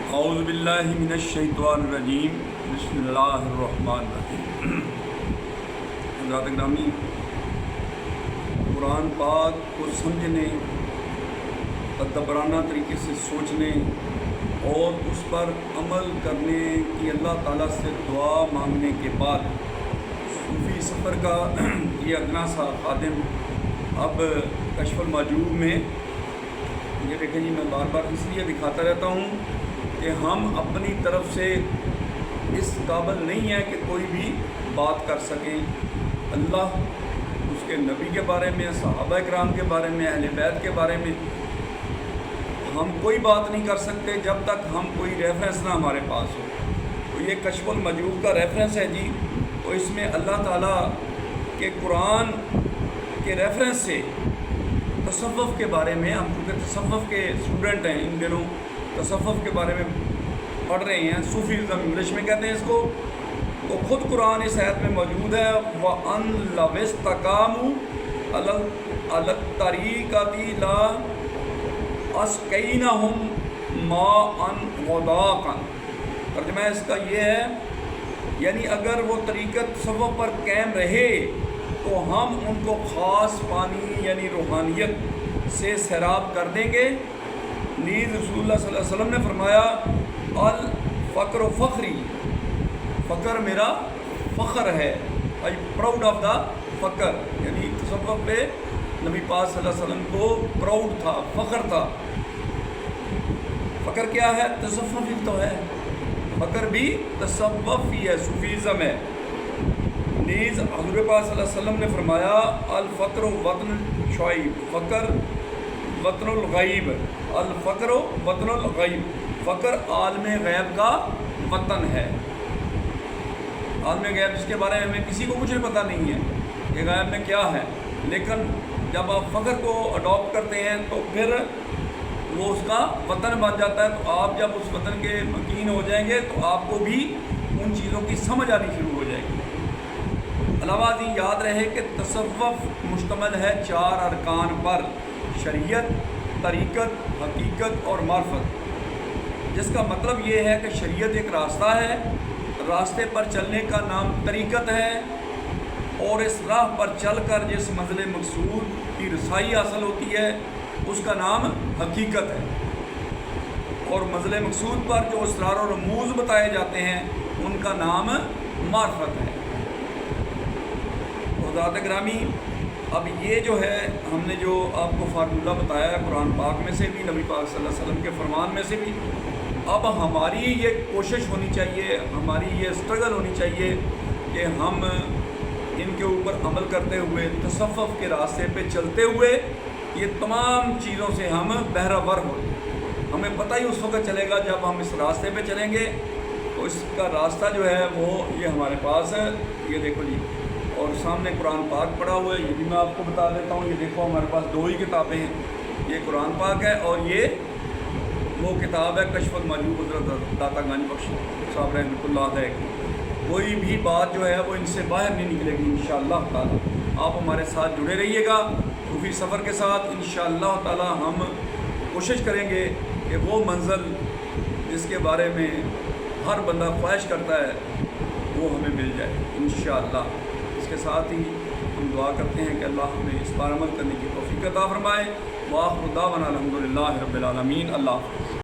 اعوذ باللہ من الشیطان الرجیم بسم اللہ الرحمن الرحیم۔ حضرات گرامی، قرآن پاک کو سمجھنے، تدبرانہ طریقے سے سوچنے اور اس پر عمل کرنے کی اللہ تعالیٰ سے دعا مانگنے کے بعد صوفی سفر کا یہ ادنا سا خادم اب کشف المحجوب میں، یہ دیکھیں جی، میں بار بار اس لیے دکھاتا رہتا ہوں کہ ہم اپنی طرف سے اس قابل نہیں ہیں کہ کوئی بھی بات کر سکیں۔ اللہ، اس کے نبی کے بارے میں، صحابہ کرام کے بارے میں، اہل بیت کے بارے میں ہم کوئی بات نہیں کر سکتے جب تک ہم کوئی ریفرنس نہ ہمارے پاس ہو۔ تو یہ کشف المحجوب کا ریفرنس ہے جی، تو اس میں اللہ تعالیٰ کے قرآن کے ریفرنس سے تصوف کے بارے میں، ہم کیونکہ تصوف کے اسٹوڈنٹ ہیں، ان دنوں تصوف کے بارے میں پڑھ رہے ہیں، صوفیزم انگلش میں کہتے ہیں اس کو، تو خود قرآن اس آیت میں موجود ہے وَأَن لَوِ اسْتَقَامُوا عَلَى الطَّرِيقَةِ لَا أَسْقَيْنَاهُمْ مَاءً غَدَاقًا۔ ترجمہ اس کا یہ ہے، یعنی اگر وہ طریقت تصوف پر قائم رہے تو ہم ان کو خاص پانی یعنی روحانیت سے سیراب کر دیں گے۔ نیز رسول اللہ صلی اللہ علیہ وسلم نے فرمایا الفقر فخری، فقر میرا فخر ہے، آئی پراؤڈ آف دا فقر، یعنی تصوف پہ نبی پاک صلی اللہ علیہ وسلم کو پراؤڈ تھا، فخر تھا۔ فقر کیا ہے؟ تصوف ہی تو ہے، فقر بھی تصوف ہی ہے، صوفیزم ہے۔ نیز حضور پاک صلی اللہ علیہ وسلم نے فرمایا الفقر وطن شعیب، فقر وطن الغیب، الفقر وطن الغیب، فقر عالم غیب کا وطن ہے۔ عالم غیب جس کے بارے میں ہمیں کسی کو کچھ پتہ نہیں ہے کہ غیب میں کیا ہے، لیکن جب آپ فقر کو اڈاپٹ کرتے ہیں تو پھر وہ اس کا وطن بن جاتا ہے۔ تو آپ جب اس وطن کے مکین ہو جائیں گے تو آپ کو بھی ان چیزوں کی سمجھ آنی شروع ہو جائے گی۔ علاوہ ازیں یاد رہے کہ تصوف مشتمل ہے 4 ارکان پر: شریعت، طریقت، حقیقت اور معرفت، جس کا مطلب یہ ہے کہ شریعت ایک راستہ ہے، راستے پر چلنے کا نام طریقت ہے، اور اس راہ پر چل کر جس منزل مقصود کی رسائی حاصل ہوتی ہے اس کا نام حقیقت ہے، اور منزل مقصود پر جو اسرار و رموز بتائے جاتے ہیں ان کا نام معرفت ہے۔ حضرات گرامی، اب یہ جو ہے ہم نے جو آپ کو فارمولہ بتایا ہے قرآن پاک میں سے بھی، نبی پاک صلی اللہ علیہ وسلم کے فرمان میں سے بھی، اب ہماری یہ کوشش ہونی چاہیے، ہماری یہ اسٹرگل ہونی چاہیے کہ ہم ان کے اوپر عمل کرتے ہوئے، تصوف کے راستے پہ چلتے ہوئے یہ تمام چیزوں سے ہم بہرہ ور ہوں۔ ہمیں پتہ ہی اس وقت چلے گا جب ہم اس راستے پہ چلیں گے، تو اس کا راستہ جو ہے وہ یہ ہمارے پاس ہے۔ یہ دیکھو جی، اور سامنے قرآن پاک پڑھا ہوا ہے، یہ بھی میں آپ کو بتا دیتا ہوں۔ یہ دیکھو ہمارے پاس 2 ہی کتابیں ہیں، یہ قرآن پاک ہے اور یہ وہ کتاب ہے کشف المحجوب حضرت داتا گانی بخش صاحب رحمۃ اللہ علیہ کی۔ کوئی بھی بات جو ہے وہ ان سے باہر نہیں نکلے گی انشاءاللہ تعالی۔ آپ ہمارے ساتھ جڑے رہیے گا صوفی سفر کے ساتھ، انشاءاللہ تعالی ہم کوشش کریں گے کہ وہ منزل جس کے بارے میں ہر بندہ خواہش کرتا ہے وہ ہمیں مل جائے انشاءاللہ۔ اس کے ساتھ ہی ہم دعا کرتے ہیں کہ اللہ ہمیں اس پر عمل کرنے کی توفیق عطا فرمائے۔ وآخر دعوانا الحمدللہ رب العالمین۔ اللہ حافظ۔